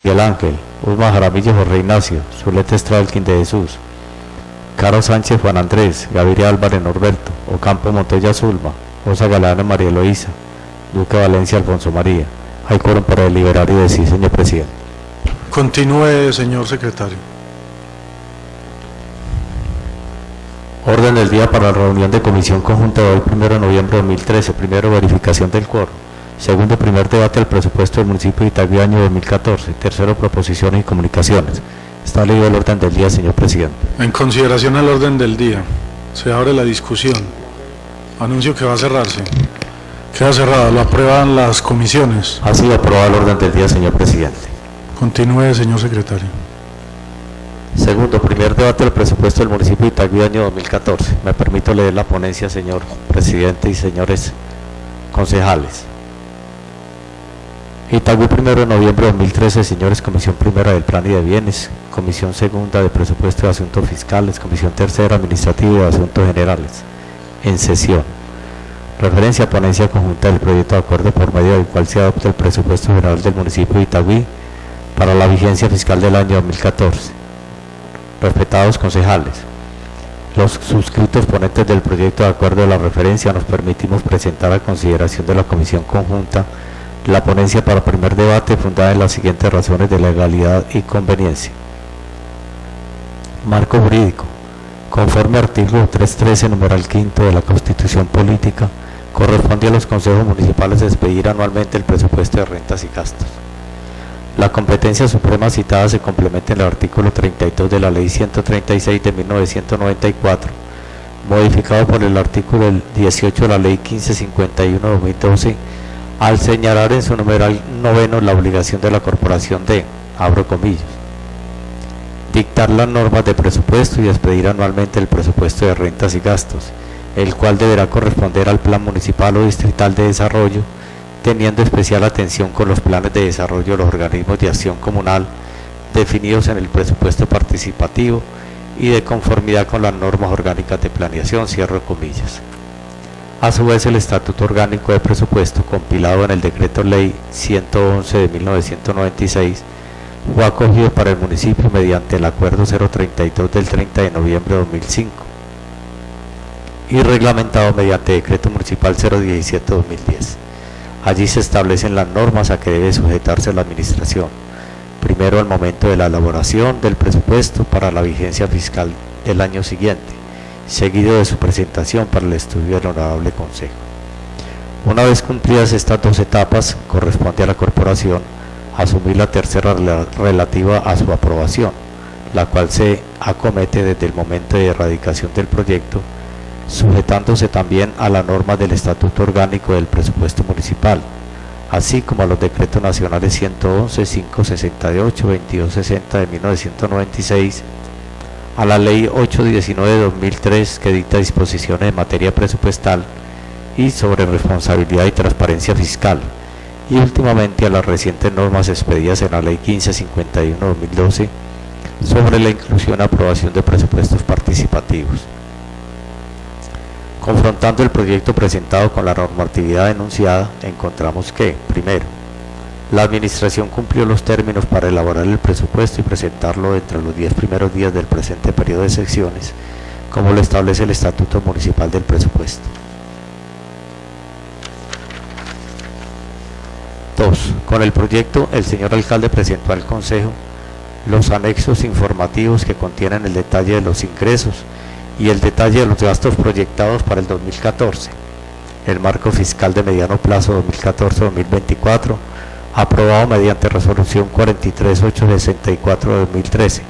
Miguel Ángel, Usma Jaramillo Jorge Ignacio, Zuleta Estrada Elkin de Jesús, Caro Sánchez Juan Andrés, Gaviria Álvarez Norberto, Ocampo Montoya Zulma, Osa Galano María Eloísa, Duque Valencia Alfonso María. Hay quórum para deliberar y decir, señor presidente. Continúe, señor secretario. Orden del día para la reunión de comisión conjunta de hoy, 1 de noviembre de 2013. Primero, verificación del quórum. Segundo, primer debate del presupuesto del municipio de Itagüí año 2014. Tercero, proposiciones y comunicaciones. Está leído el orden del día, señor presidente. En consideración al orden del día, se abre la discusión. Anuncio que va a cerrarse. Queda cerrada. Lo aprueban las comisiones. Ha sido aprobado el orden del día, señor presidente. Continúe, señor secretario. Segundo, primer debate del presupuesto del municipio de Itagüí año 2014. Me permito leer la ponencia, señor presidente y señores concejales. Itagüí, 1 de noviembre de 2013, señores, Comisión Primera del Plan y de Bienes, Comisión Segunda de Presupuesto de Asuntos Fiscales, Comisión Tercera Administrativa y de Asuntos Generales. En sesión. Referencia a ponencia conjunta del proyecto de acuerdo por medio del cual se adopta el presupuesto general del municipio de Itagüí para la vigencia fiscal del año 2014. Respetados concejales, los suscritos ponentes del proyecto de acuerdo de la referencia nos permitimos presentar a consideración de la Comisión Conjunta la ponencia para primer debate fundada en las siguientes razones de legalidad y conveniencia. Marco jurídico. Conforme artículo 313, numeral 5 de la Constitución Política, corresponde a los consejos municipales expedir anualmente el presupuesto de rentas y gastos. La competencia suprema citada se complementa en el artículo 32 de la Ley 136 de 1994, modificado por el artículo 18 de la Ley 1551 de 2012, al señalar en su numeral 9 la obligación de la corporación de, abro comillas, dictar las normas de presupuesto y expedir anualmente el presupuesto de rentas y gastos, el cual deberá corresponder al plan municipal o distrital de desarrollo, teniendo especial atención con los planes de desarrollo de los organismos de acción comunal definidos en el presupuesto participativo y de conformidad con las normas orgánicas de planeación, cierro comillas. A su vez, el Estatuto Orgánico de Presupuesto, compilado en el Decreto Ley 111 de 1996, fue acogido para el municipio mediante el Acuerdo 032 del 30 de noviembre de 2005 y reglamentado mediante Decreto Municipal 017 de 2010. Allí se establecen las normas a que debe sujetarse la Administración. Primero, al momento de la elaboración del presupuesto para la vigencia fiscal del año siguiente, seguido de su presentación para el estudio del Honorable Consejo. Una vez cumplidas estas dos etapas, corresponde a la Corporación asumir la tercera relativa a su aprobación, la cual se acomete desde el momento de erradicación del proyecto, sujetándose también a la norma del Estatuto Orgánico del Presupuesto Municipal, así como a los decretos nacionales 111, 568, 2260 de 1996, a la Ley 819 de 2003 que dicta disposiciones en materia presupuestal y sobre responsabilidad y transparencia fiscal, y últimamente a las recientes normas expedidas en la Ley 1551 de 2012 sobre la inclusión y aprobación de presupuestos participativos. Confrontando el proyecto presentado con la normatividad enunciada, encontramos que, primero, la Administración cumplió los términos para elaborar el presupuesto y presentarlo entre los 10 primeros días del presente periodo de sesiones, como lo establece el Estatuto Municipal del Presupuesto. 2. Con el proyecto, el señor alcalde presentó al Consejo los anexos informativos que contienen el detalle de los ingresos y el detalle de los gastos proyectados para el 2014, el marco fiscal de mediano plazo 2014-2024, aprobado mediante resolución 43864 de 2013,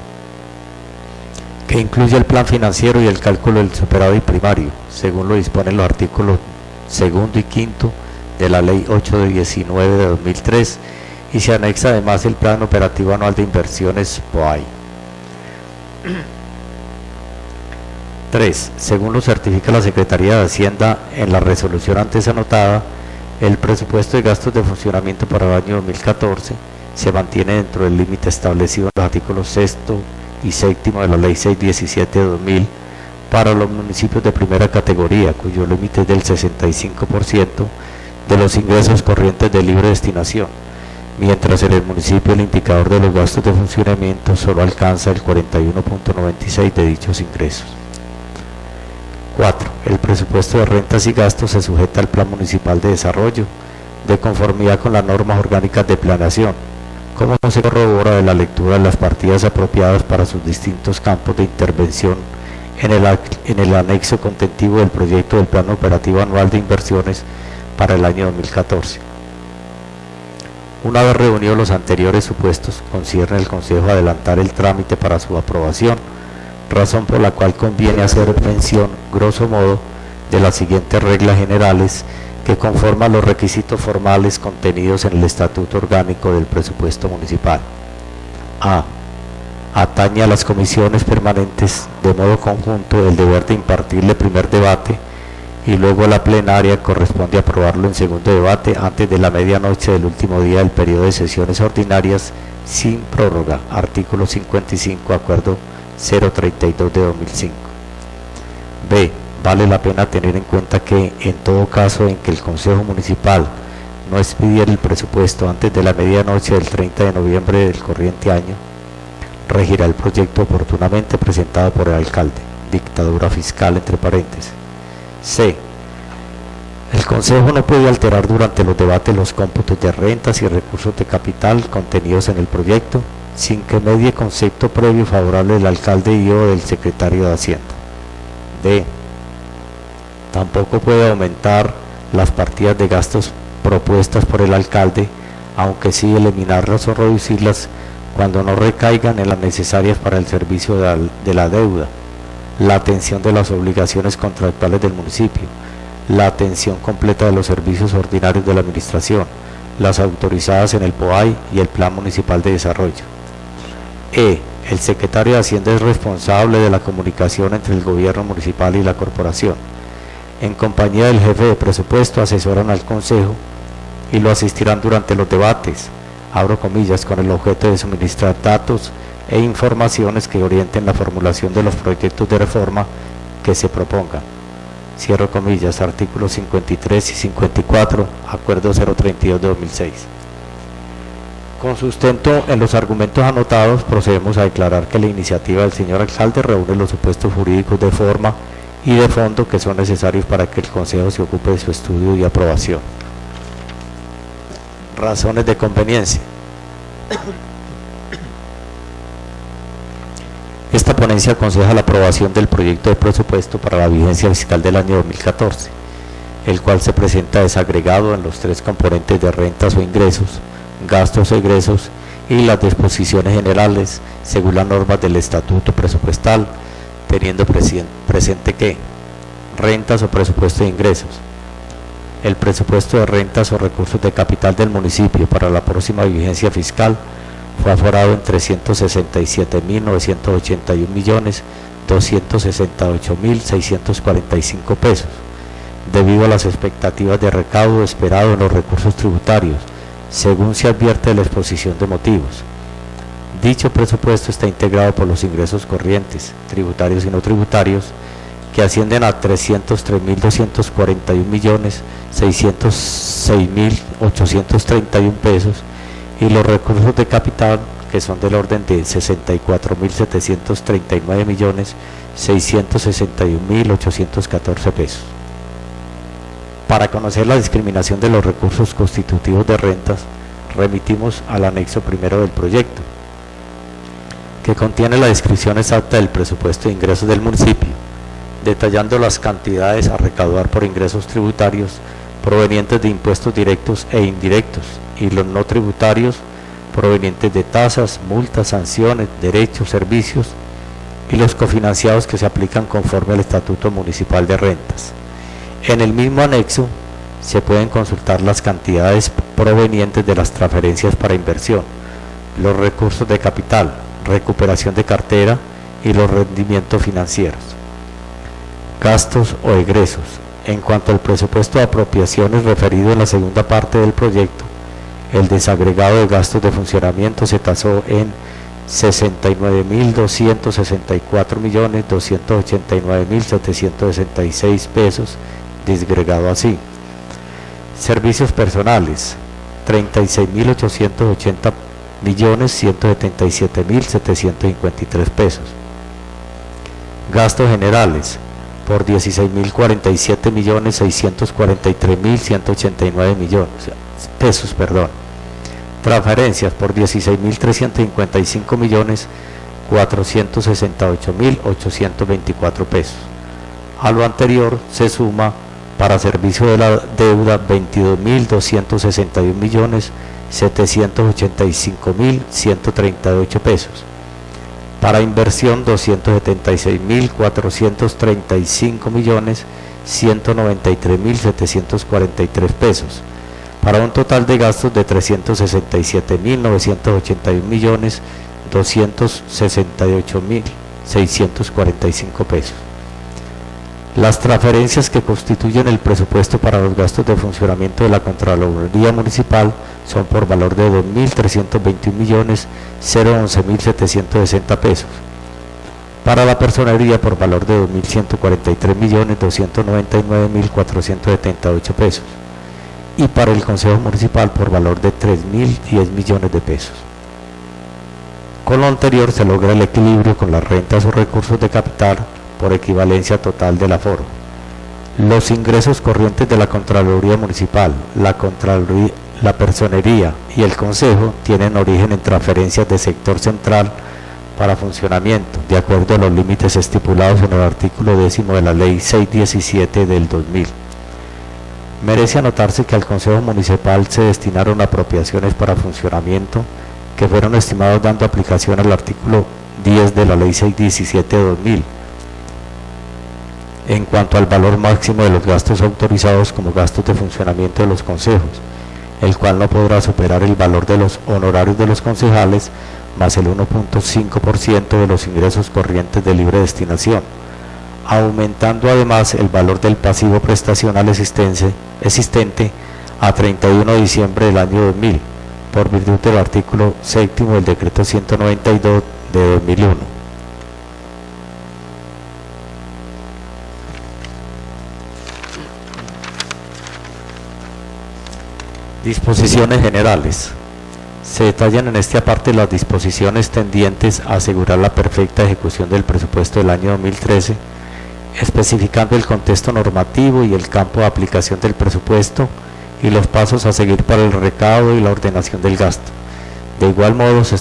que incluye el plan financiero y el cálculo del superávit primario, según lo disponen los artículos 2 y 5 de la Ley 8 de 19 de 2003, y se anexa además el Plan Operativo Anual de Inversiones POAI. 3. Según lo certifica la Secretaría de Hacienda en la resolución antes anotada, el presupuesto de gastos de funcionamiento para el año 2014 se mantiene dentro del límite establecido en los artículos 6 y 7 de la Ley 617 de 2000 para los municipios de primera categoría, cuyo límite es del 65% de los ingresos corrientes de libre destinación, mientras en el municipio el indicador de los gastos de funcionamiento solo alcanza el 41.96 de dichos ingresos. 4. El presupuesto de rentas y gastos se sujeta al Plan Municipal de Desarrollo, de conformidad con las normas orgánicas de planeación, como se corrobora de la lectura de las partidas apropiadas para sus distintos campos de intervención en el anexo contentivo del proyecto del Plan Operativo Anual de Inversiones para el año 2014. Una vez reunidos los anteriores supuestos, concierne el Consejo adelantar el trámite para su aprobación, razón por la cual conviene hacer mención, grosso modo, de las siguientes reglas generales que conforman los requisitos formales contenidos en el Estatuto Orgánico del Presupuesto Municipal. A. Atañe a las comisiones permanentes de modo conjunto el deber de impartirle primer debate y luego a la plenaria corresponde aprobarlo en segundo debate antes de la medianoche del último día del periodo de sesiones ordinarias sin prórroga. Artículo 55, Acuerdo 032 de 2005. B. Vale la pena tener en cuenta que, en todo caso en que el Consejo Municipal no expidiera el presupuesto antes de la medianoche del 30 de noviembre del corriente año, regirá el proyecto oportunamente presentado por el alcalde. Dictadura fiscal entre paréntesis. C. El Consejo no puede alterar durante los debates los cómputos de rentas y recursos de capital contenidos en el proyecto, sin que medie concepto previo favorable del alcalde y o del secretario de Hacienda. D. Tampoco puede aumentar las partidas de gastos propuestas por el alcalde, aunque sí eliminarlas o reducirlas cuando no recaigan en las necesarias para el servicio de la deuda, la atención de las obligaciones contractuales del municipio, la atención completa de los servicios ordinarios de la administración, las autorizadas en el POAI y el Plan Municipal de Desarrollo. E. El secretario de Hacienda es responsable de la comunicación entre el gobierno municipal y la corporación. En compañía del jefe de presupuesto asesoran al Consejo y lo asistirán durante los debates, abro comillas, con el objeto de suministrar datos e informaciones que orienten la formulación de los proyectos de reforma que se propongan. Cierro comillas, artículos 53 y 54, Acuerdo 032 de 2006. Con sustento en los argumentos anotados, procedemos a declarar que la iniciativa del señor alcalde reúne los supuestos jurídicos de forma y de fondo que son necesarios para que el Consejo se ocupe de su estudio y aprobación. Razones de conveniencia. Esta ponencia aconseja la aprobación del proyecto de presupuesto para la vigencia fiscal del año 2014, el cual se presenta desagregado en los tres componentes de rentas o ingresos, gastos o egresos y las disposiciones generales según las normas del Estatuto Presupuestal, teniendo presente que rentas o presupuesto de ingresos. El presupuesto de rentas o recursos de capital del municipio para la próxima vigencia fiscal fue aforado en 367.981.268.645 pesos, debido a las expectativas de recaudo esperado en los recursos tributarios, según se advierte de la exposición de motivos. Dicho presupuesto está integrado por los ingresos corrientes, tributarios y no tributarios, que ascienden a 331.241.606.831 pesos, y los recursos de capital, que son del orden de 64.739.661.814 pesos. Para conocer la discriminación de los recursos constitutivos de rentas, remitimos al anexo primero del proyecto, que contiene la descripción exacta del presupuesto de ingresos del municipio, detallando las cantidades a recaudar por ingresos tributarios provenientes de impuestos directos e indirectos, y los no tributarios provenientes de tasas, multas, sanciones, derechos, servicios, y los cofinanciados que se aplican conforme al Estatuto Municipal de Rentas. En el mismo anexo se pueden consultar las cantidades provenientes de las transferencias para inversión, los recursos de capital, recuperación de cartera y los rendimientos financieros. Gastos o egresos. En cuanto al presupuesto de apropiaciones referido en la segunda parte del proyecto, el desagregado de gastos de funcionamiento se tasó en 69.284.289.766 pesos, disgregado así: servicios personales, 36.880.177.753 pesos. Gastos generales por 16.047.643.189 pesos. Transferencias por 16.355.468.824 pesos. A lo anterior se suma para servicio de la deuda 22.261.785.138 pesos. Para inversión 276.435.193.743 pesos, para un total de gastos de 367.981.268.645 pesos. Las transferencias que constituyen el presupuesto para los gastos de funcionamiento de la Contraloría Municipal son por valor de 2.321.011.760 pesos. Para la personería por valor de 2.143.299.478 pesos. Y para el Consejo Municipal por valor de 3.010 millones de pesos. Con lo anterior se logra el equilibrio con las rentas o recursos de capital por equivalencia total del aforo. Los ingresos corrientes de la Contraloría Municipal, la Personería y el Consejo tienen origen en transferencias de sector central para funcionamiento, de acuerdo a los límites estipulados en el artículo 10 de la Ley 617 del 2000. Merece anotarse que al Consejo Municipal se destinaron apropiaciones para funcionamiento que fueron estimados dando aplicación al artículo 10 de la Ley 617 de 2000. En cuanto al valor máximo de los gastos autorizados como gastos de funcionamiento de los consejos, el cual no podrá superar el valor de los honorarios de los concejales más el 1.5% de los ingresos corrientes de libre destinación, aumentando además el valor del pasivo prestacional existente a 31 de diciembre del año 2000, por virtud del artículo 7 del decreto 192 de 2001. Disposiciones generales. Se detallan en esta parte las disposiciones tendientes a asegurar la perfecta ejecución del presupuesto del año 2013, especificando el contexto normativo y el campo de aplicación del presupuesto y los pasos a seguir para el recaudo y la ordenación del gasto. De igual modo se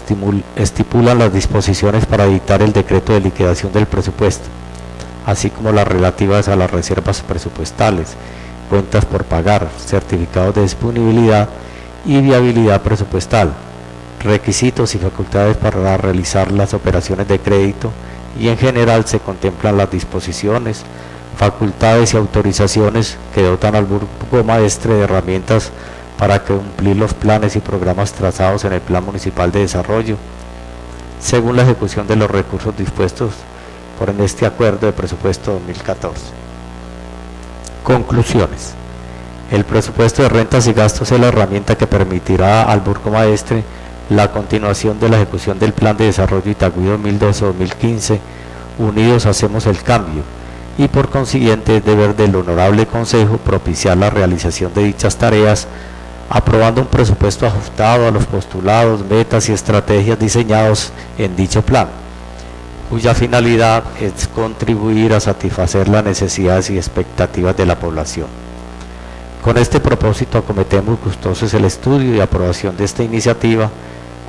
estipulan las disposiciones para dictar el decreto de liquidación del presupuesto, así como las relativas a las reservas presupuestales, cuentas por pagar, certificados de disponibilidad y viabilidad presupuestal, requisitos y facultades para realizar las operaciones de crédito, y en general se contemplan las disposiciones, facultades y autorizaciones que dotan al burgomaestre de herramientas para cumplir los planes y programas trazados en el Plan Municipal de Desarrollo, según la ejecución de los recursos dispuestos por este acuerdo de presupuesto 2014. Conclusiones. El presupuesto de rentas y gastos es la herramienta que permitirá al burgomaestre la continuación de la ejecución del Plan de Desarrollo Itagüí 2012-2015, Unidos Hacemos el Cambio, y por consiguiente es deber del Honorable Consejo propiciar la realización de dichas tareas, aprobando un presupuesto ajustado a los postulados, metas y estrategias diseñados en dicho plan, cuya finalidad es contribuir a satisfacer las necesidades y expectativas de la población. Con este propósito acometemos gustosos el estudio y aprobación de esta iniciativa,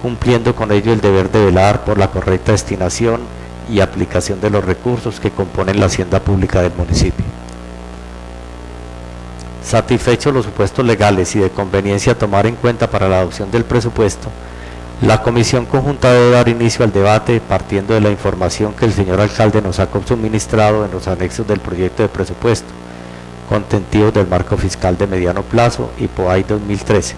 cumpliendo con ello el deber de velar por la correcta destinación y aplicación de los recursos que componen la hacienda pública del municipio. Satisfechos los supuestos legales y de conveniencia a tomar en cuenta para la adopción del presupuesto, la Comisión Conjunta debe dar inicio al debate partiendo de la información que el señor alcalde nos ha suministrado en los anexos del proyecto de presupuesto, contenidos del marco fiscal de mediano plazo y POAI 2013.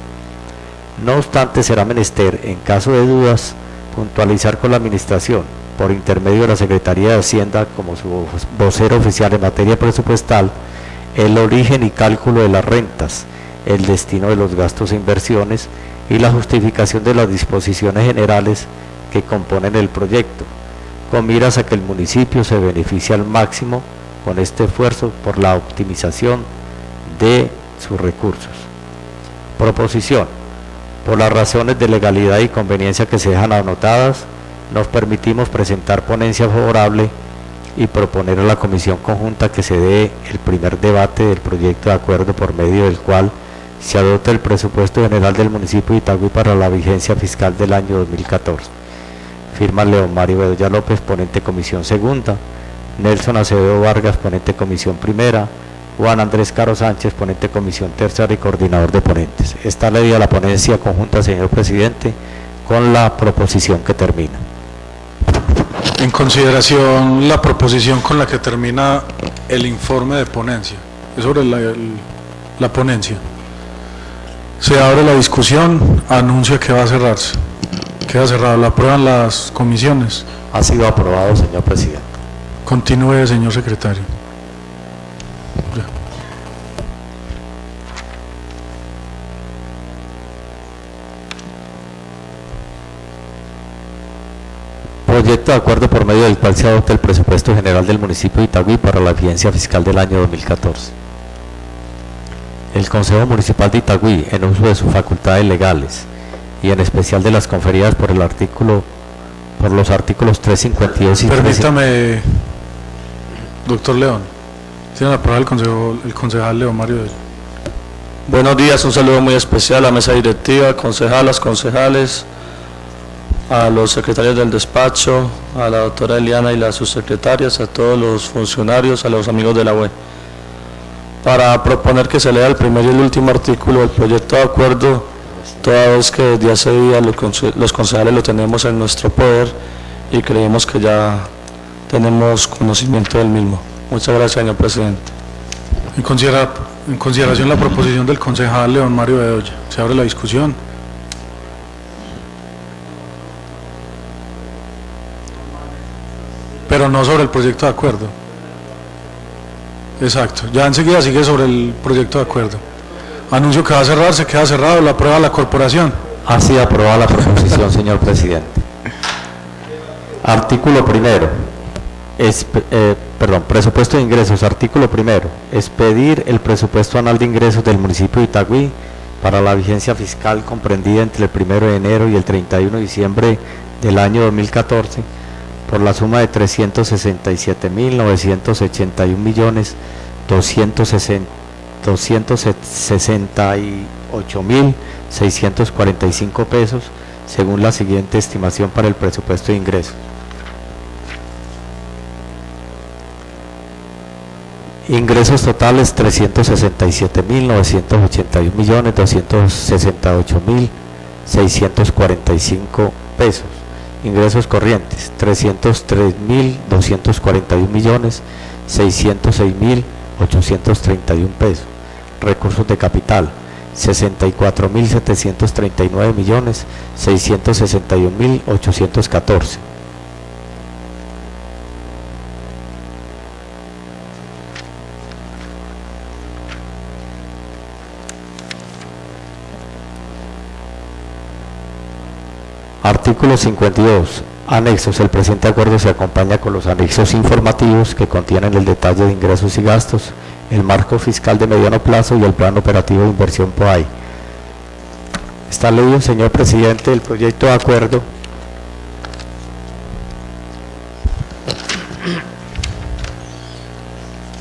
No obstante, será menester, en caso de dudas, puntualizar con la Administración, por intermedio de la Secretaría de Hacienda como su vocero oficial en materia presupuestal, el origen y cálculo de las rentas, el destino de los gastos e inversiones y la justificación de las disposiciones generales que componen el proyecto, con miras a que el municipio se beneficie al máximo con este esfuerzo por la optimización de sus recursos. Proposición. Por las razones de legalidad y conveniencia que se dejan anotadas, nos permitimos presentar ponencia favorable y proponer a la comisión conjunta que se dé el primer debate del proyecto de acuerdo por medio del cual se adopta el presupuesto general del municipio de Itagüí para la vigencia fiscal del año 2014. Firma León Mario Bedoya López, ponente comisión segunda, Nelson Acevedo Vargas, ponente comisión primera, Juan Andrés Caro Sánchez, ponente comisión tercera y coordinador de ponentes. Está leída la ponencia conjunta, señor presidente, con la proposición que termina. En consideración la proposición con la que termina el informe de ponencia, es sobre la ponencia. Se abre la discusión, anuncia que va a cerrarse. Queda cerrado, ¿la aprueban las comisiones? Ha sido aprobado, señor presidente. Continúe, señor secretario. Ya. Proyecto de acuerdo por medio del cual se adopta el presupuesto general del municipio de Itagüí para la vigencia fiscal del año 2014. El Consejo Municipal de Itagüí, en uso de sus facultades legales y en especial de las conferidas por los artículos 352 y Permítame, doctor León. Tiene la palabra el concejal León Mario. Buenos días, un saludo muy especial a la mesa directiva, concejalas, concejales, a los secretarios del despacho, a la doctora Eliana y las subsecretarias, a todos los funcionarios, a los amigos de la UE. Para proponer que se lea el primer y el último artículo del proyecto de acuerdo, toda vez que desde hace días los concejales lo tenemos en nuestro poder y creemos que ya tenemos conocimiento del mismo. Muchas gracias, señor presidente. En consideración la proposición del concejal León Mario Bedoya, se abre la discusión. Pero no sobre el proyecto de acuerdo. Exacto, ya enseguida sigue sobre el proyecto de acuerdo. Anuncio que va a cerrar, se queda cerrado, lo aprueba la corporación. Ha sido aprobada la proposición, señor presidente. Artículo primero. Presupuesto de ingresos. Artículo primero. Expedir el presupuesto anual de ingresos del municipio de Itagüí para la vigencia fiscal comprendida entre el 1 de enero y el 31 de diciembre del año 2014 por la suma de 367.968.645 pesos, según la siguiente estimación para el presupuesto de ingresos. Ingresos totales 367.968.645 pesos. Ingresos corrientes 303.241.606.831 pesos. Recursos de capital 64.079.661.814. Artículo 52. Anexos. El presente acuerdo se acompaña con los anexos informativos que contienen el detalle de ingresos y gastos, el marco fiscal de mediano plazo y el plan operativo de inversión POAI. Está leído, señor presidente, el proyecto de acuerdo.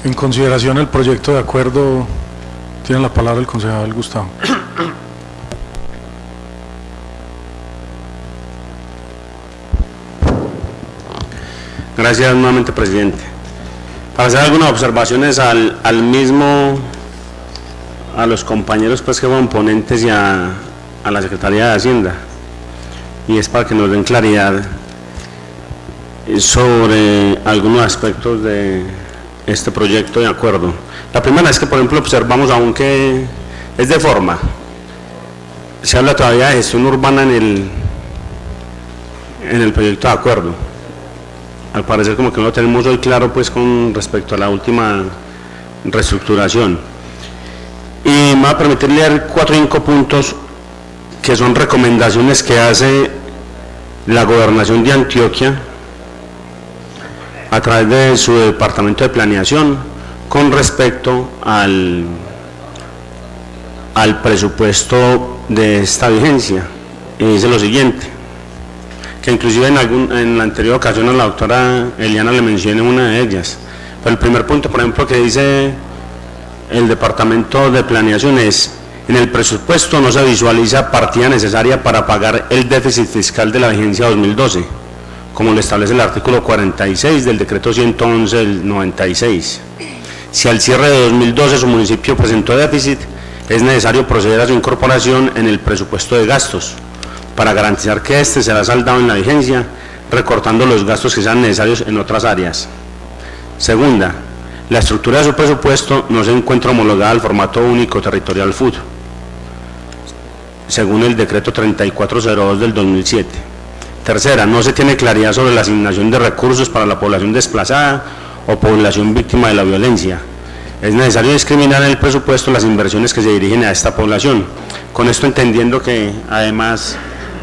En consideración el proyecto de acuerdo, tiene la palabra el concejal Gustavo. Gracias nuevamente, presidente. Para hacer algunas observaciones al mismo, a los compañeros pues que fueron ponentes y a la Secretaría de Hacienda, y es para que nos den claridad sobre algunos aspectos de este proyecto de acuerdo. La primera es que, por ejemplo, observamos, aunque es de forma, se habla todavía de gestión urbana en el proyecto de acuerdo. Al parecer como que no lo tenemos hoy claro pues con respecto a la última reestructuración. Y me va a permitir leer 4 o 5 puntos que son recomendaciones que hace la Gobernación de Antioquia a través de su departamento de planeación con respecto al presupuesto de esta vigencia, y dice lo siguiente, que inclusive en la anterior ocasión a la doctora Eliana le mencioné una de ellas, pero el primer punto, por ejemplo, que dice el Departamento de Planeación es: en el presupuesto no se visualiza partida necesaria para pagar el déficit fiscal de la vigencia 2012, como lo establece el artículo 46 del decreto 111 del 96. Si al cierre de 2012 su municipio presentó déficit, es necesario proceder a su incorporación en el presupuesto de gastos, para garantizar que éste será saldado en la vigencia, recortando los gastos que sean necesarios en otras áreas. Segunda, la estructura de su presupuesto no se encuentra homologada al formato único territorial FUD, según el decreto 3402 del 2007. Tercera, no se tiene claridad sobre la asignación de recursos para la población desplazada o población víctima de la violencia. Es necesario discriminar en el presupuesto las inversiones que se dirigen a esta población. Con esto entendiendo que además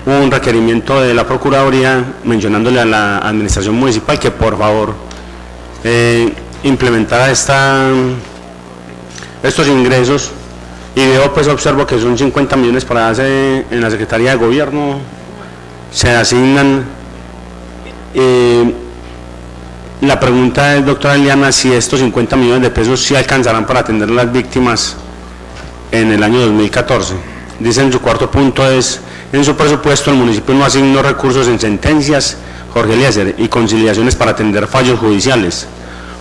hubo un requerimiento de la Procuraduría mencionándole a la Administración Municipal que por favor implementara estos ingresos, y veo, pues observo que son 50 millones para hacer en la Secretaría de Gobierno, se asignan. La pregunta es, doctora Eliana, si estos 50 millones de pesos sí alcanzarán para atender a las víctimas en el año 2014. Dice en su cuarto punto es: en su presupuesto el municipio no asignó recursos en sentencias, Jorge Eliezer, y conciliaciones para atender fallos judiciales,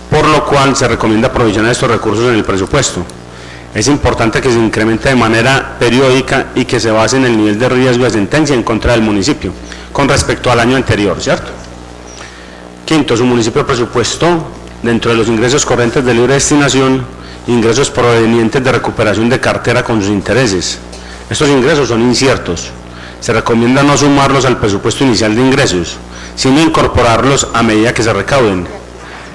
por lo cual se recomienda provisionar estos recursos en el presupuesto. Es importante que se incremente de manera periódica y que se base en el nivel de riesgo de sentencia en contra del municipio con respecto al año anterior, ¿cierto? Quinto, su municipio presupuestó dentro de los ingresos corrientes de libre destinación ingresos provenientes de recuperación de cartera con sus intereses. Estos ingresos son inciertos. Se recomienda no sumarlos al presupuesto inicial de ingresos, sino incorporarlos a medida que se recauden.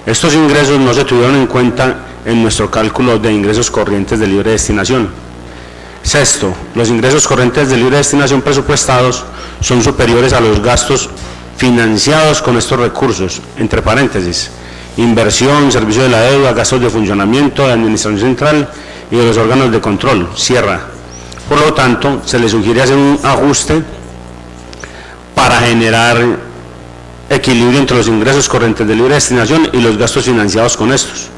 Estos ingresos no se tuvieron en cuenta en nuestro cálculo de ingresos corrientes de libre destinación. Sexto, los ingresos corrientes de libre destinación presupuestados son superiores a los gastos financiados con estos recursos, entre paréntesis, inversión, servicio de la deuda, gastos de funcionamiento, de administración central y de los órganos de control, cierra. Por lo tanto, se le sugiere hacer un ajuste para generar equilibrio entre los ingresos corrientes de libre destinación y los gastos financiados con estos.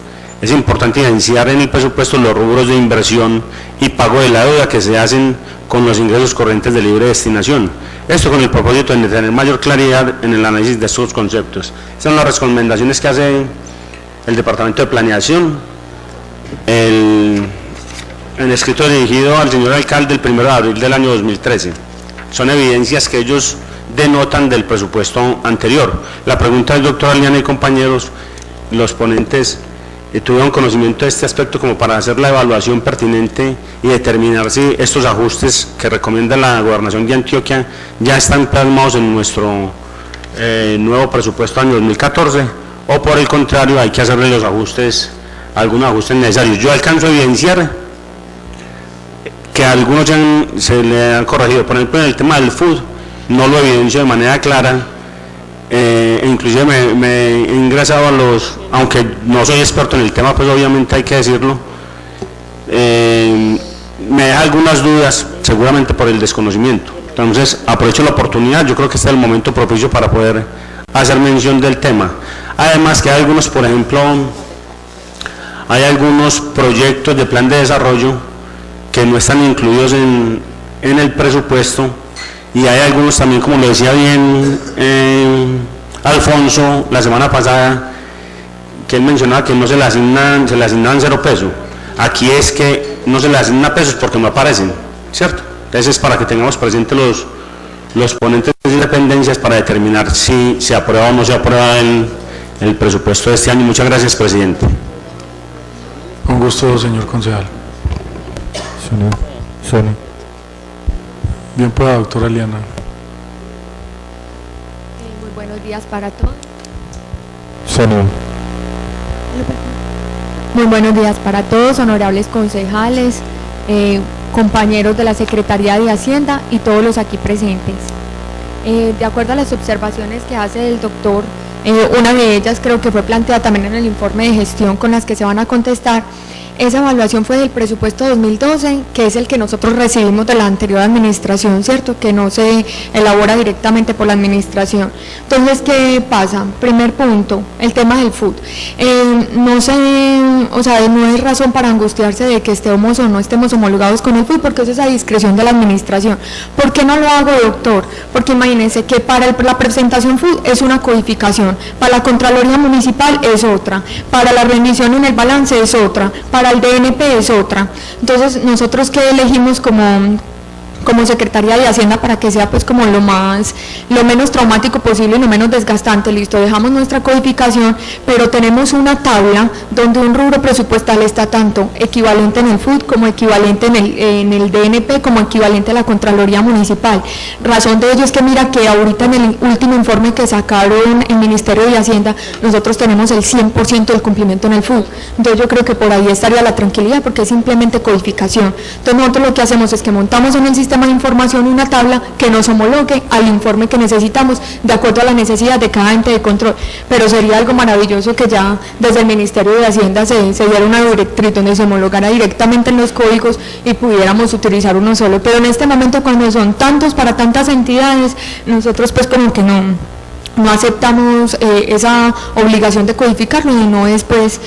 Es importante evidenciar en el presupuesto los rubros de inversión y pago de la deuda que se hacen con los ingresos corrientes de libre destinación. Esto con el propósito de tener mayor claridad en el análisis de estos conceptos. Estas son las recomendaciones que hace el Departamento de Planeación. El escrito dirigido al señor alcalde el 1 de abril del año 2013. Son evidencias que ellos denotan del presupuesto anterior. La pregunta del doctor Eliana y compañeros, los ponentes, tuvieron conocimiento de este aspecto como para hacer la evaluación pertinente y determinar si estos ajustes que recomienda la Gobernación de Antioquia ya están plasmados en nuestro nuevo presupuesto año 2014, o por el contrario hay que hacerle los ajustes, algunos ajustes necesarios. Yo alcanzo a evidenciar que a algunos ya se le han corregido, por ejemplo en el tema del FUD no lo evidencio de manera clara. Inclusive me he ingresado a los, aunque no soy experto en el tema, pues obviamente hay que decirlo, me deja algunas dudas, seguramente por el desconocimiento. Entonces aprovecho la oportunidad, yo creo que este es el momento propicio para poder hacer mención del tema. Además que hay algunos, por ejemplo, hay algunos proyectos de plan de desarrollo que no están incluidos en el presupuesto, y hay algunos también, como lo decía bien Alfonso la semana pasada, que él mencionaba que no se le asignan 0 pesos. Aquí es que no se le asigna pesos porque no aparecen, ¿cierto? Entonces es para que tengamos presentes los ponentes de dependencias para determinar si se aprueba o no se aprueba el presupuesto de este año. Muchas gracias, presidente. Con gusto, señor concejal. Sonia. Bien, pues, doctora Eliana. Muy buenos días para todos. Sonia. Muy buenos días para todos, honorables concejales, compañeros de la Secretaría de Hacienda y todos los aquí presentes. De acuerdo a las observaciones que hace el doctor, una de ellas creo que fue planteada también en el informe de gestión con las que se van a contestar, Esa evaluación fue del presupuesto 2012, que es el que nosotros recibimos de la anterior administración, ¿cierto? Que no se elabora directamente por la administración. Entonces, ¿qué pasa? Primer punto, el tema del FUT. No hay razón para angustiarse de que estemos o no estemos homologados con el FUT, porque eso es a discreción de la administración. ¿Por qué no lo hago, doctor? Porque imagínense que para la presentación FUT es una codificación, para la Contraloría Municipal es otra, para la rendición en el balance es otra, para el DNP es otra. Entonces, nosotros ¿qué elegimos como Secretaría de Hacienda para que sea pues como lo menos traumático posible y lo menos desgastante? Listo, dejamos nuestra codificación, pero tenemos una tabla donde un rubro presupuestal está tanto equivalente en el FUT como equivalente en el DNP como equivalente a la Contraloría Municipal. Razón de ello es que mira que ahorita en el último informe que sacaron el Ministerio de Hacienda, nosotros tenemos el 100% del cumplimiento en el FUT. Entonces yo creo que por ahí estaría la tranquilidad, porque es simplemente codificación. Entonces nosotros lo que hacemos es que montamos en el sistema de información una tabla que nos homologue al informe que necesitamos de acuerdo a la necesidad de cada ente de control, pero sería algo maravilloso que ya desde el Ministerio de Hacienda se diera una directriz donde se homologara directamente en los códigos y pudiéramos utilizar uno solo, pero en este momento cuando son tantos para tantas entidades, nosotros pues como que no aceptamos esa obligación de codificarlo, y no es pues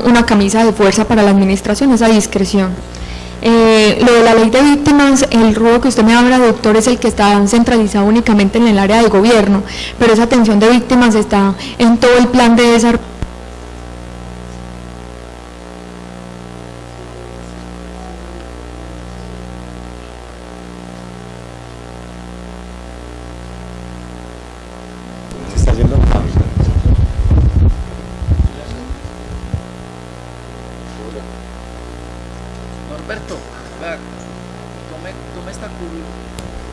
una camisa de fuerza para la administración, esa discreción. Lo de la ley de víctimas, el rubro que usted me habla, doctor, es el que está centralizado únicamente en el área de gobierno, pero esa atención de víctimas está en todo el plan de desarrollo. Norberto, vea, tome esta curva,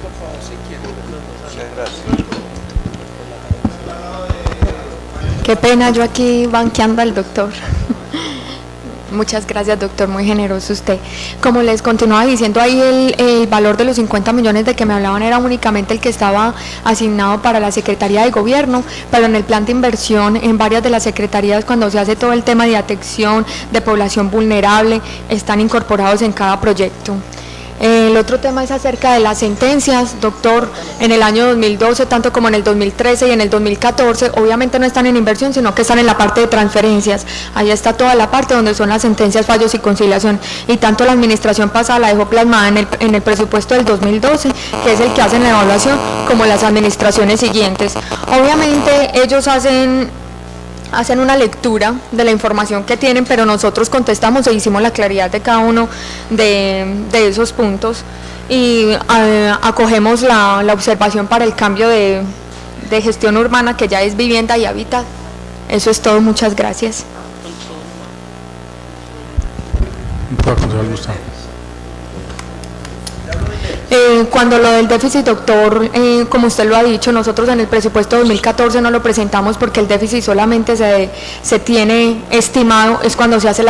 por favor, si quiere. Muchas gracias. Qué pena, yo aquí banqueando al doctor. Muchas gracias, doctor, muy generoso usted. Como les continuaba diciendo, ahí el valor de los 50 millones de que me hablaban era únicamente el que estaba asignado para la Secretaría de Gobierno, pero en el plan de inversión en varias de las secretarías, cuando se hace todo el tema de atención de población vulnerable, están incorporados en cada proyecto. El otro tema es acerca de las sentencias, doctor. En el año 2012, tanto como en el 2013 y en el 2014, obviamente no están en inversión, sino que están en la parte de transferencias. Ahí está toda la parte donde son las sentencias, fallos y conciliación. Y tanto la administración pasada la dejó plasmada en el presupuesto del 2012, que es el que hacen la evaluación, como las administraciones siguientes. Obviamente ellos hacen una lectura de la información que tienen, pero nosotros contestamos e hicimos la claridad de cada uno de esos puntos y acogemos la observación para el cambio de gestión urbana, que ya es vivienda y hábitat. Eso es todo, muchas gracias. Cuando lo del déficit, doctor, como usted lo ha dicho, nosotros en el presupuesto 2014 no lo presentamos porque el déficit solamente se tiene estimado, es cuando se hace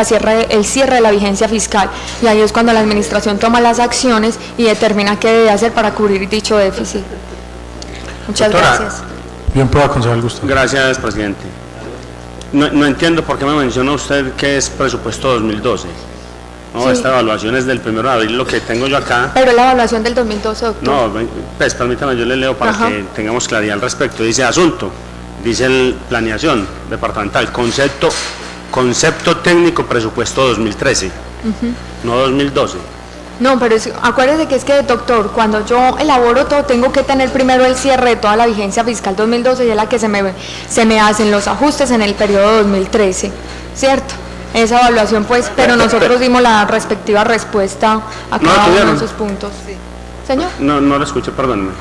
el cierre de la vigencia fiscal, y ahí es cuando la administración toma las acciones y determina qué debe hacer para cubrir dicho déficit. Muchas gracias. Bien, puedo conceder el gusto. Gracias, presidente. No entiendo por qué me menciona usted que es presupuesto 2012. No, sí. Esta evaluación es del 1 de abril, lo que tengo yo acá. Pero la evaluación del 2012, doctor. No, pues permítame, yo le leo para que tengamos claridad al respecto. Dice asunto, dice el planeación departamental, concepto técnico presupuesto 2013, no 2012. No, pero acuérdese que es que, doctor, cuando yo elaboro todo, tengo que tener primero el cierre de toda la vigencia fiscal 2012 y es la que se me hacen los ajustes en el periodo 2013, ¿cierto? Esa evaluación, pues, pero nosotros dimos la respectiva respuesta a cada uno de esos puntos. Sí. ¿Señor? No lo escuché, perdóneme.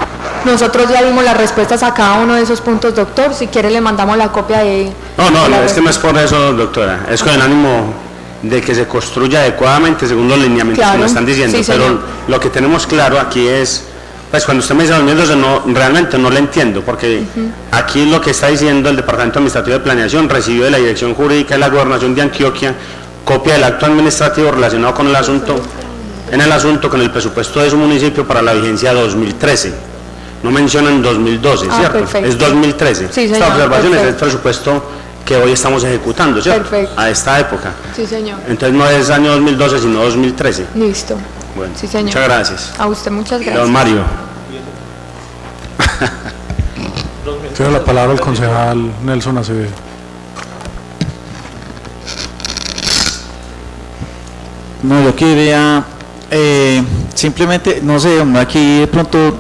Nosotros ya dimos las respuestas a cada uno de esos puntos, doctor. Si quiere le mandamos la copia de... No, es que no es por eso, doctora. Es con el ánimo de que se construya adecuadamente según los lineamientos que nos están diciendo. Sí, pero lo que tenemos claro aquí es... Pues cuando usted me dice 2012, realmente no lo entiendo, porque aquí lo que está diciendo el Departamento Administrativo de Planeación recibió de la Dirección Jurídica de la Gobernación de Antioquia copia del acto administrativo relacionado con el asunto con el presupuesto de su municipio para la vigencia 2013. No mencionan 2012, ¿cierto? Perfecto. Es 2013. Sí, esta observación es el presupuesto que hoy estamos ejecutando, ¿cierto? Perfecto. A esta época. Sí, señor. Entonces no es año 2012, sino 2013. Listo. Bueno, Sí, señor. muchas gracias. A usted muchas gracias. Don Mario. Tiene la palabra el concejal Nelson Acevedo. No, yo quería simplemente, no sé, hombre, aquí de pronto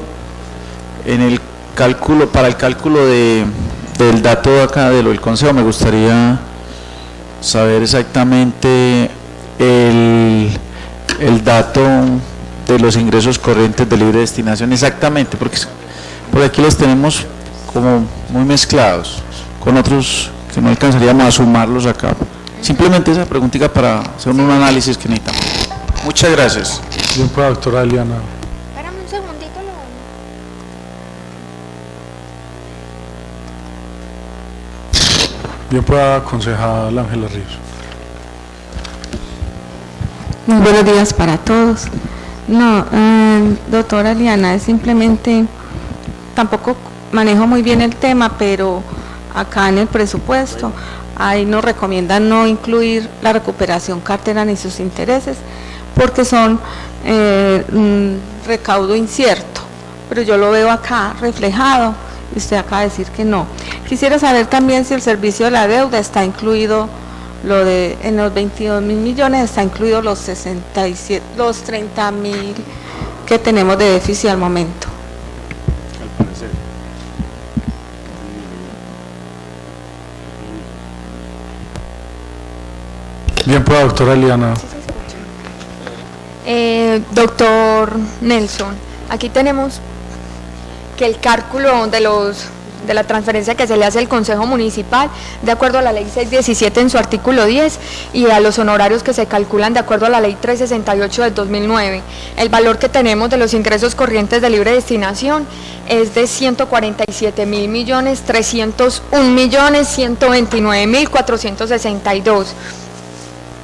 en el cálculo, para el cálculo del dato de acá del consejo, me gustaría saber exactamente el dato de los ingresos corrientes de libre destinación, exactamente, porque por aquí los tenemos como muy mezclados con otros que no alcanzaríamos a sumarlos acá. Simplemente esa preguntita para hacer un análisis que necesitamos. Muchas gracias. Bien, pues, doctora Eliana. Espérame un segundito, Bien, pues, concejal Ángela Ríos. Muy buenos días para todos. No, doctora Liana, es simplemente, tampoco manejo muy bien el tema, pero acá en el presupuesto, ahí nos recomiendan no incluir la recuperación cartera ni sus intereses, porque son un recaudo incierto, pero yo lo veo acá reflejado, y usted acaba de decir que no. Quisiera saber también si el servicio de la deuda está incluido, en los 22.000 millones está incluido los 30.000 que tenemos de déficit al momento. Bien, pues, doctora Eliana. Doctor Nelson, aquí tenemos que el cálculo de la transferencia que se le hace al Consejo Municipal, de acuerdo a la Ley 617 en su artículo 10, y a los honorarios que se calculan de acuerdo a la Ley 368 del 2009. El valor que tenemos de los ingresos corrientes de libre destinación es de 147.301.129.462.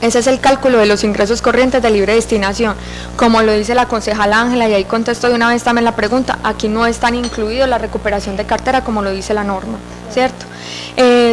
Ese es el cálculo de los ingresos corrientes de libre destinación. Como lo dice la concejala Ángela, y ahí contesto de una vez también la pregunta, aquí no están incluidos la recuperación de cartera como lo dice la norma, ¿cierto?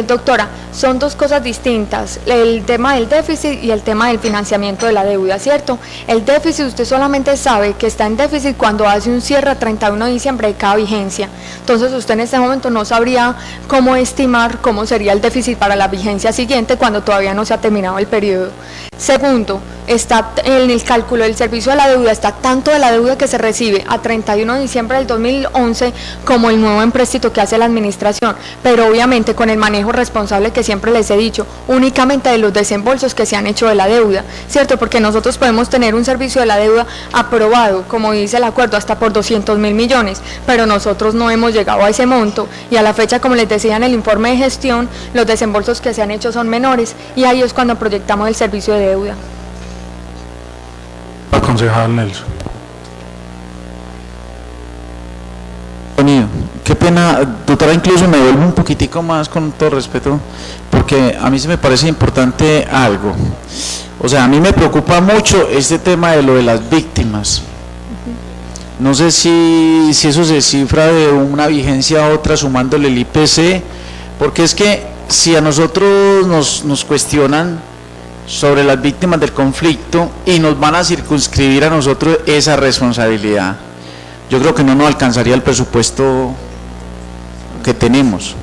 Doctora, son dos cosas distintas, el tema del déficit y el tema del financiamiento de la deuda, ¿cierto? El déficit, usted solamente sabe que está en déficit cuando hace un cierre a 31 de diciembre de cada vigencia. Entonces usted en este momento no sabría cómo estimar cómo sería el déficit para la vigencia siguiente cuando todavía no se ha terminado el periodo. Segundo, está en el cálculo del servicio de la deuda, está tanto de la deuda que se recibe a 31 de diciembre del 2011 como el nuevo empréstito que hace la administración, pero obviamente con el manejo responsable que siempre les he dicho, únicamente de los desembolsos que se han hecho de la deuda, ¿cierto? Porque nosotros podemos tener un servicio de la deuda aprobado, como dice el acuerdo, hasta por 200.000 millones, pero nosotros no hemos llegado a ese monto y a la fecha, como les decía en el informe de gestión, los desembolsos que se han hecho son menores y ahí es cuando proyectamos el servicio de deuda. Concejal Nelson. Qué pena, doctora, incluso me vuelvo un poquitico más con todo respeto, porque a mí se me parece importante algo. O sea, a mí me preocupa mucho este tema de lo de las víctimas. No sé si eso se cifra de una vigencia a otra sumándole el IPC, porque es que si a nosotros nos cuestionan sobre las víctimas del conflicto y nos van a circunscribir a nosotros esa responsabilidad, yo creo que no nos alcanzaría el presupuesto que tenemos,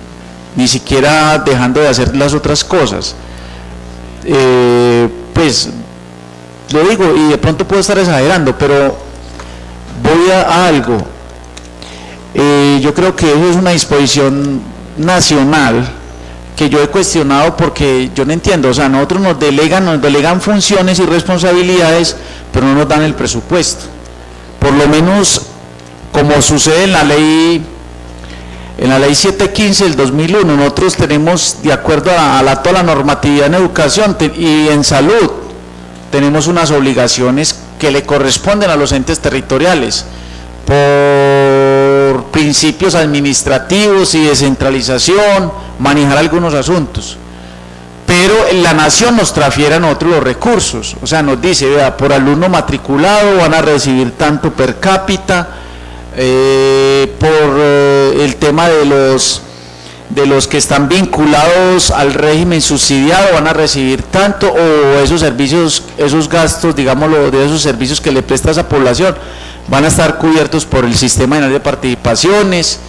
ni siquiera dejando de hacer las otras cosas. Pues lo digo y de pronto puedo estar exagerando, pero voy a algo. Yo creo que eso es una disposición nacional que yo he cuestionado porque yo no entiendo. O sea, nosotros nos delegan funciones y responsabilidades, pero no nos dan el presupuesto. Por lo menos, como sucede en la ley 715 del 2001, nosotros tenemos, de acuerdo a toda la normatividad en educación y en salud, tenemos unas obligaciones que le corresponden a los entes territoriales por principios administrativos y descentralización, manejar algunos asuntos, pero la nación nos transfiere a nosotros los recursos. O sea, nos dice, vea, por alumno matriculado van a recibir tanto per cápita, por el tema de de los que están vinculados al régimen subsidiado van a recibir tanto, o esos servicios, esos gastos, digámoslo, de esos servicios que le presta a esa población van a estar cubiertos por el sistema de participaciones.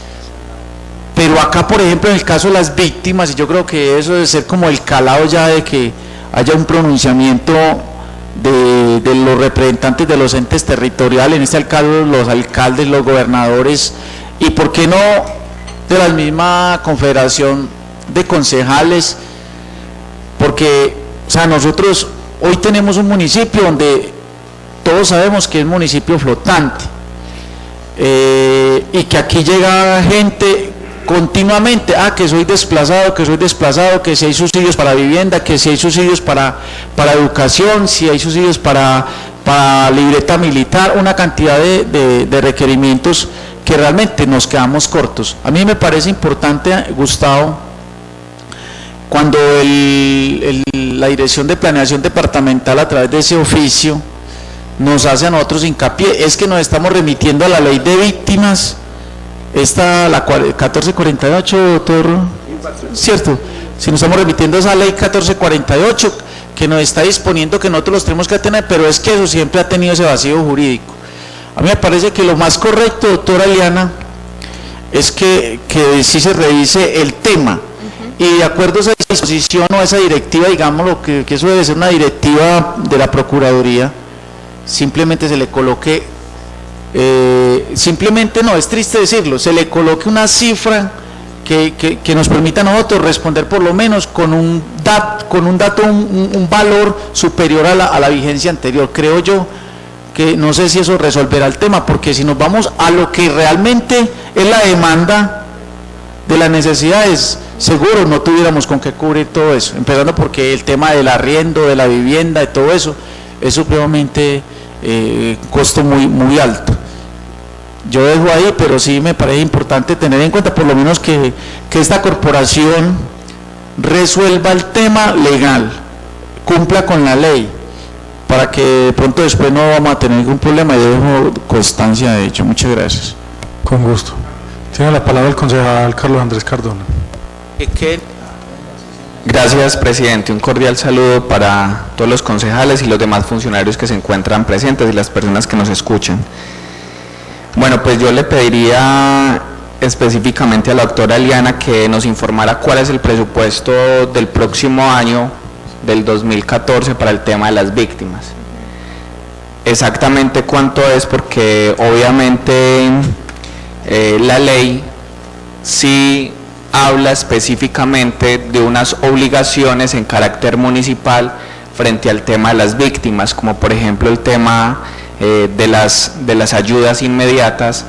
Pero acá, por ejemplo, en el caso de las víctimas, y yo creo que eso debe ser como el calado ya de que haya un pronunciamiento de los representantes de los entes territoriales, en este caso los alcaldes, los gobernadores, y por qué no de la misma confederación de concejales, porque, o sea, nosotros hoy tenemos un municipio donde todos sabemos que es un municipio flotante, y que aquí llega gente continuamente, que soy desplazado, que si hay subsidios para vivienda, que si hay subsidios para educación, si hay subsidios para libreta militar, una cantidad de requerimientos que realmente nos quedamos cortos. A mí me parece importante, Gustavo, cuando la Dirección de Planeación Departamental a través de ese oficio nos hace a nosotros hincapié, es que nos estamos remitiendo a la ley de víctimas, la 1448, doctor, ¿cierto? Si nos estamos remitiendo a esa ley 1448, que nos está disponiendo que nosotros los tenemos que tener, pero es que eso siempre ha tenido ese vacío jurídico. A mí me parece que lo más correcto, doctora Eliana, es que sí se revise el tema, y de acuerdo a esa disposición o a esa directiva, digámoslo, que eso debe ser una directiva de la Procuraduría, simplemente se le coloque, simplemente no, es triste decirlo, se le coloque una cifra que nos permita a nosotros responder por lo menos con un valor superior a la vigencia anterior. Creo yo que no sé si eso resolverá el tema, porque si nos vamos a lo que realmente es la demanda de las necesidades, seguro no tuviéramos con qué cubrir todo eso, empezando porque el tema del arriendo, de la vivienda, de todo eso, es supremamente costo muy alto. Yo dejo ahí, pero sí me parece importante tener en cuenta por lo menos que esta corporación resuelva el tema legal, cumpla con la ley, para que de pronto después no vamos a tener ningún problema. Yo dejo constancia de ello. Muchas gracias. Con gusto. Tiene la palabra el concejal Carlos Andrés Cardona. Gracias, presidente. Un cordial saludo para todos los concejales y los demás funcionarios que se encuentran presentes y las personas que nos escuchan. Bueno, pues yo le pediría específicamente a la doctora Eliana que nos informara cuál es el presupuesto del próximo año, del 2014, para el tema de las víctimas. Exactamente cuánto es, porque obviamente la ley sí habla específicamente de unas obligaciones en carácter municipal frente al tema de las víctimas, como por ejemplo el tema de las ayudas inmediatas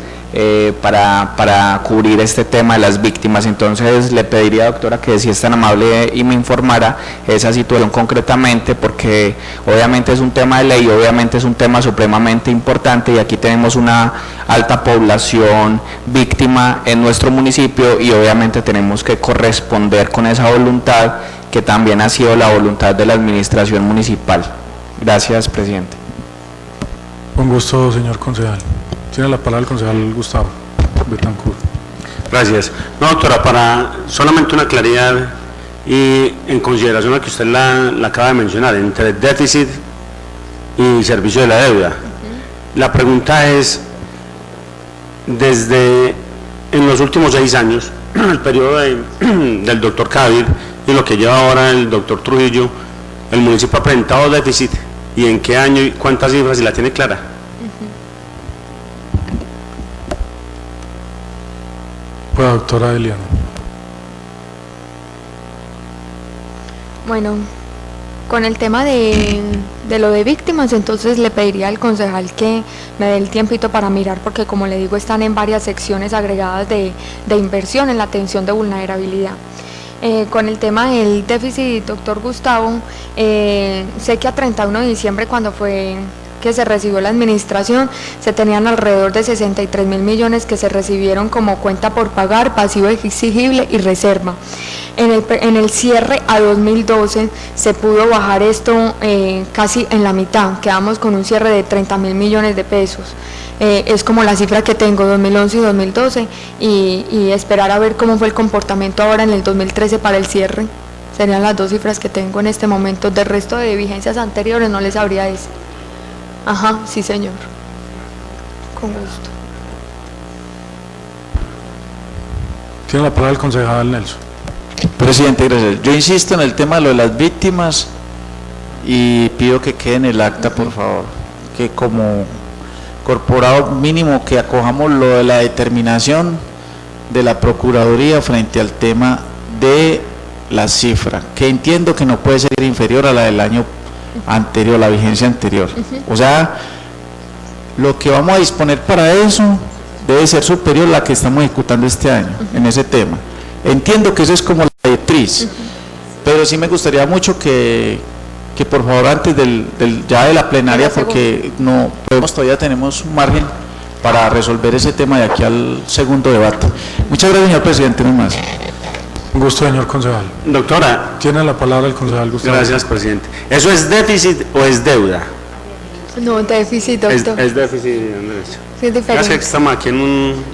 para cubrir este tema de las víctimas. Entonces le pediría, doctora, que si es tan amable y me informara esa situación concretamente, porque obviamente es un tema de ley, obviamente es un tema supremamente importante, y aquí tenemos una alta población víctima en nuestro municipio, y obviamente tenemos que corresponder con esa voluntad, que también ha sido la voluntad de la administración municipal. Gracias, presidente. Con gusto, señor concejal. Tiene la palabra el concejal Gustavo Betancourt. Gracias. No, doctora, para solamente una claridad y en consideración a que usted la acaba de mencionar, entre déficit y servicio de la deuda. La pregunta es, desde en los últimos 6 años, el periodo del doctor Cavir y lo que lleva ahora el doctor Trujillo, el municipio ha presentado déficit, y en qué año y cuántas cifras, si la tiene clara. Pues, doctora Eliana. Bueno, con el tema de lo de víctimas, entonces le pediría al concejal que me dé el tiempito para mirar, porque como le digo, están en varias secciones agregadas de inversión en la atención de vulnerabilidad. Con el tema del déficit, doctor Gustavo, sé que a 31 de diciembre, cuando fue que se recibió la administración, se tenían alrededor de 63.000 millones que se recibieron como cuenta por pagar, pasivo exigible y reserva. En el cierre a 2012 se pudo bajar esto casi en la mitad, quedamos con un cierre de 30.000 millones de pesos. es como la cifra que tengo, 2011 y 2012, y esperar a ver cómo fue el comportamiento ahora en el 2013 para el cierre. Serían las dos cifras que tengo en este momento. Del resto de vigencias anteriores no les sabría decir. Ajá, sí señor. Con gusto. Tiene la palabra el concejal Nelson. Presidente, gracias. Yo insisto en el tema de lo de las víctimas y pido que quede en el acta, por favor, que como corporado mínimo que acojamos lo de la determinación de la Procuraduría frente al tema de la cifra, que entiendo que no puede ser inferior a la del año anterior, la vigencia anterior. O sea, lo que vamos a disponer para eso debe ser superior a la que estamos ejecutando este año en ese tema. Entiendo que eso es como la directriz, pero sí me gustaría mucho que por favor antes ya de la plenaria, porque no podemos, todavía tenemos un margen para resolver ese tema de aquí al segundo debate. Muchas gracias, señor presidente, no más. Un gusto, señor concejal. Doctora. Tiene la palabra el concejal Gustavo. Gracias, presidente. ¿Eso es déficit o es deuda? No, déficit, doctor. Es déficit, Andrés. Sí, es diferente. Es que estamos aquí en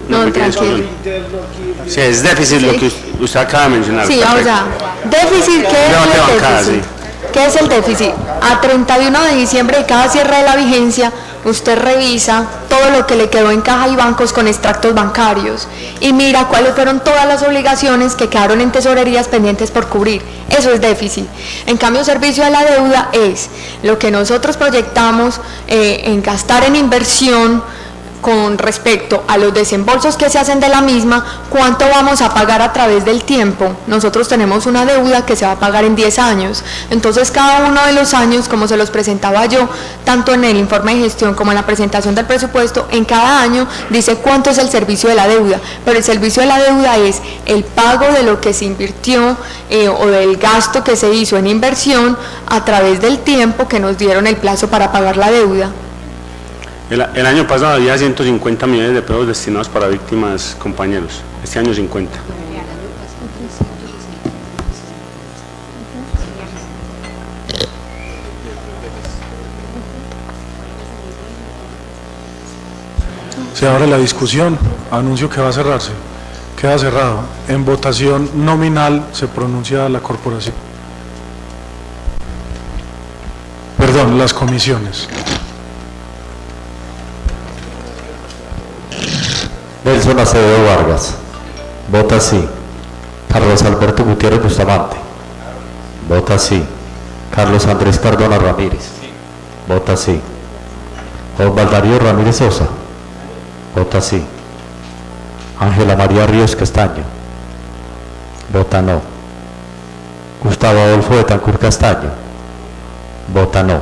una pequeña discusión. Sí, es déficit Sí. lo que usted acaba de mencionar. Sí, perfecto. o sea, déficit, ¿qué es Debate el bancada, déficit? sí. ¿Qué es el déficit? A 31 de diciembre de cada cierre de la vigencia, usted revisa todo lo que le quedó en caja y bancos con extractos bancarios y mira cuáles fueron todas las obligaciones que quedaron en tesorerías pendientes por cubrir. Eso es déficit. En cambio, servicio de la deuda es lo que nosotros proyectamos en gastar en inversión con respecto a los desembolsos que se hacen de la misma, cuánto vamos a pagar a través del tiempo. Nosotros tenemos una deuda que se va a pagar en 10 años, entonces cada uno de los años, como se los presentaba yo, tanto en el informe de gestión como en la presentación del presupuesto, en cada año dice cuánto es el servicio de la deuda, pero el servicio de la deuda es el pago de lo que se invirtió o del gasto que se hizo en inversión a través del tiempo que nos dieron el plazo para pagar la deuda. El año pasado había 150 millones de pesos destinados para víctimas, compañeros. Este año 50. Se abre la discusión. Anuncio que va a cerrarse. Queda cerrado. En votación nominal se pronuncia la corporación. Perdón, las comisiones. Nelson Acevedo Vargas. Vota sí. Carlos Alberto Gutiérrez Bustamante. Vota sí. Carlos Andrés Cardona Ramírez. Vota sí. Osvaldo Darío Ramírez Sosa. Vota sí. Ángela María Ríos Castaño. Vota no. Gustavo Adolfo Betancur Castaño. Vota no.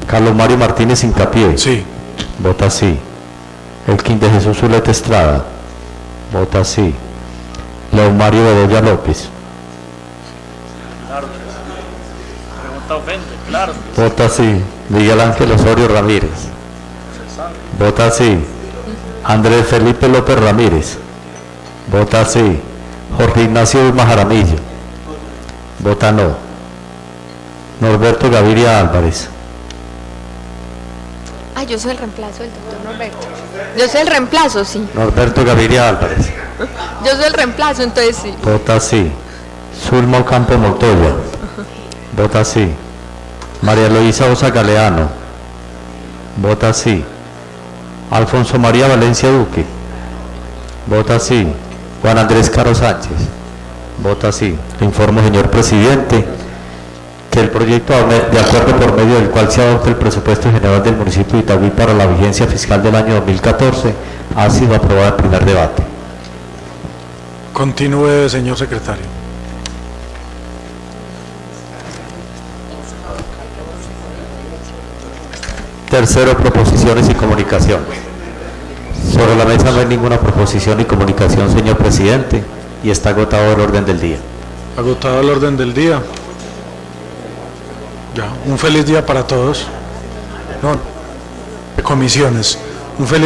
Carlos Mario Martínez Hincapié. Sí. Vota sí. Elkin de Jesús Zuleta Estrada. Vota sí. León Mario Bedoya López. Vota sí. Miguel Ángel Osorio Ramírez. Vota sí. Andrés Felipe López Ramírez. Vota sí. Jorge Ignacio Vilma Jaramillo. Vota no. Norberto Gaviria Álvarez. Ah, yo soy el reemplazo del doctor Norberto. Yo soy el reemplazo, sí. Norberto Gaviria Álvarez. Yo soy el reemplazo, entonces sí. Vota sí. Zulma Ocampo Montoya. Vota sí. María Luisa Osa Galeano. Vota sí. Alfonso María Valencia Duque. Vota sí. Juan Andrés Caro Sánchez. Vota sí. Le informo, señor presidente, que el proyecto de acuerdo por medio del cual se adopta el presupuesto general del municipio de Itagüí para la vigencia fiscal del año 2014 ha sido aprobado en primer debate. Continúe, señor secretario. Tercero, proposiciones y comunicación. Sobre la mesa no hay ninguna proposición y comunicación, señor presidente, y está agotado el orden del día. Agotado el orden del día. Ya, un feliz día para todos. No, de comisiones. Un feliz